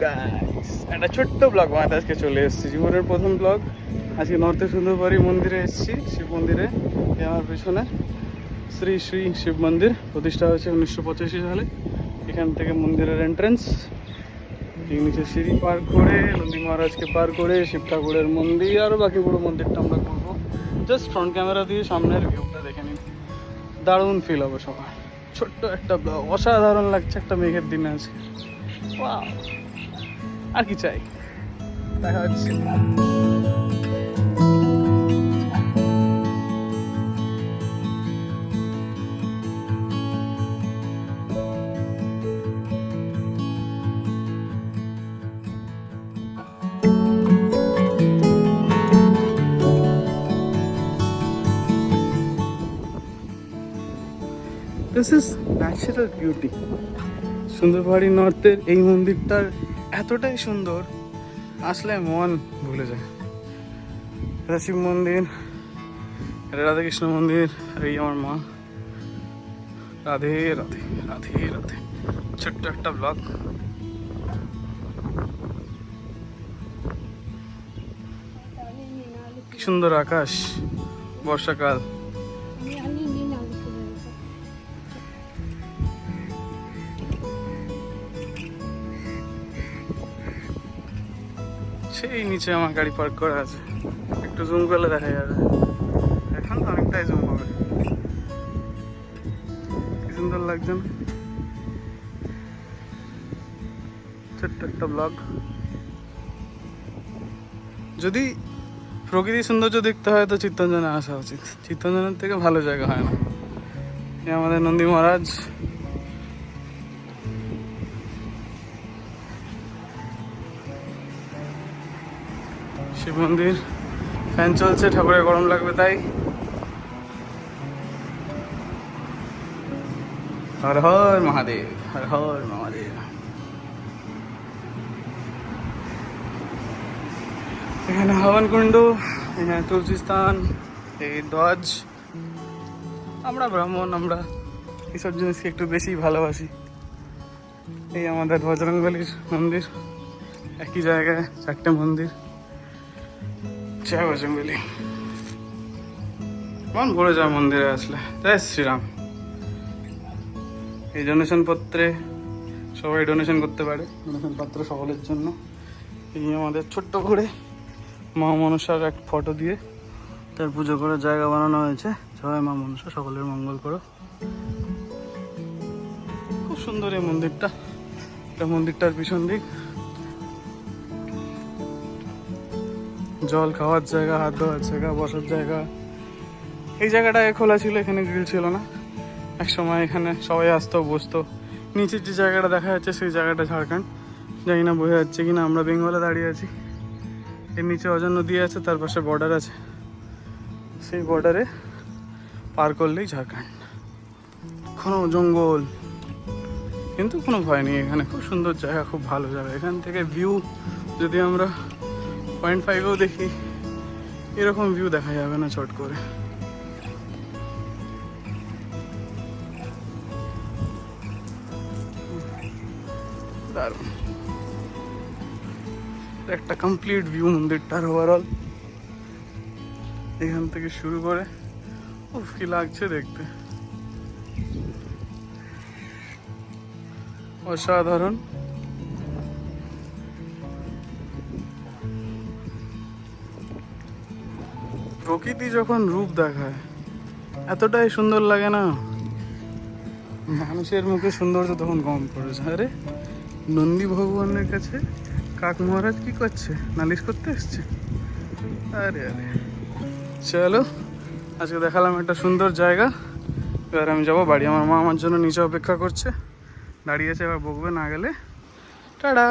Guys, একটা ছোট্ট blog বানাতে আজকে চলে এসেছি। জীবনের প্রথম ব্লগ। আজকে নর্থে সুন্দরবাড়ি মন্দিরে এসেছি, শিব মন্দিরে। আমার পেছনে শ্রী শ্রী শিব মন্দির প্রতিষ্ঠা হয়েছে 1985 সালে। এখান থেকে মন্দিরের এন্ট্রেন্স, নিচে সিঁড়ি পার করে নন্দী মহারাজকে পার করে শিব ঠাকুরের মন্দির আর বাকি পুরো মন্দিরটা আমরা করবো। জাস্ট ফ্রন্ট ক্যামেরা দিয়ে সামনের ভিউটা দেখে নিন, দারুণ ফিল হবে সবার। ছোট্ট একটা ব্লগ, অসাধারণ লাগছে একটা মেঘের দিনে আজকে। ওয়াও, আর কি চাই। দেখা হচ্ছে। This is natural beauty. সুন্দরবাড়ি নর্থের এই মন্দিরটার এতটাই সুন্দর, আসলে মন ভুলে যায়। এটা শিব মন্দির, এটা রাধাকৃষ্ণ মন্দির, আর এই আমার মা। রাধে রাধে রাধে রাধে। ছোট্ট একটা ব্লগ। কি সুন্দর আকাশ, বর্ষাকাল। সেই নিচে আমার গাড়ি পার্ক করা আছে, একটু জুম করলে দেখা যাবে। এখন তো অনেকটাই জুম হবে। কি সুন্দর লাগছে না? ছোট্ট একটা ব্লগ। যদি প্রকৃতি সৌন্দর্য দেখতে হয় তো চিত্তরঞ্জনে আসা উচিত। চিত্তরঞ্জনের থেকে ভালো জায়গা হয় না। আমাদের নন্দী মহারাজ। শিব মন্দির, ফ্যান চলছে, ঠাকুরের গরম লাগবে তাই। হর হর মহাদেব, হর হর মহাদেব। এখানে হবন কুণ্ড, এখানে তুলসী স্থান, এই ধ্বজ। আমরা ব্রাহ্মণ, আমরা এইসব জিনিসকে একটু বেশি ভালোবাসি। এই আমাদের বজরংবলীর মন্দির, একই জায়গায় চারটে মন্দির। জয় বজরংবলী। মন ভরে যায় মন্দিরে আসলে। জয় শ্রীরাম। এই ডোনেশন পত্রে সবাই ডোনেশন করতে পারে, ডোনেশন পত্র সকলের জন্য। এই আমাদের ছোট্ট করে মা মনসার এক ফটো দিয়ে তার পুজো করার জায়গা বানানো হয়েছে। জয় মা মনসা, সকলের মঙ্গল করো। খুব সুন্দর এই মন্দিরটা। এটা মন্দিরটার পিছন দিক, জল খাওয়ার জায়গা, হাত ধোয়ার জায়গা, বসার জায়গা। এই জায়গাটায় খোলা ছিল, এখানে গ্রিল ছিল না। এক সময় এখানে সবাই আসতো, বসতো। নিচের যে জায়গাটা দেখা যাচ্ছে সেই জায়গাটা ঝাড়খণ্ড, জানি না বোঝা যাচ্ছে কিনা। আমরা বেঙ্গলে দাঁড়িয়ে আছি। এর নিচে অজয় নদী আছে, তার পাশে বর্ডার আছে। সেই বর্ডারে পার করলেই ঝাড়খণ্ড। ঘন জঙ্গল, কিন্তু কোনো ভয় নেই এখানে। খুব সুন্দর জায়গা, খুব ভালো জায়গা। এখান থেকে ভিউ যদি আমরা 0.5-এও দেখি, এরকম ভিউ দেখা যাবে না চট করে। দারুণ একটা কমপ্লিট ভিউ মন্দিরটার ওভারঅল। এখান থেকে শুরু করে উফ, কি লাগছে দেখতে, অসাধারণ। প্রকৃতি যখন রূপ দেখায় এতটাই সুন্দর লাগে না, মানুষের মুখে সৌন্দর্য তখন কম পড়ে যায়। আরে নন্দী ভগবানের কাছে কাক মহারাজ কি করছে? নালিশ করতে এসছে। আরে আরে, চলো আজকে দেখালাম একটা সুন্দর জায়গা। এবার আমি যাবো বাড়ি। আমার মা আমার জন্য নিচে অপেক্ষা করছে, দাঁড়িয়েছে। এবার বকবে না গেলে। টাটা।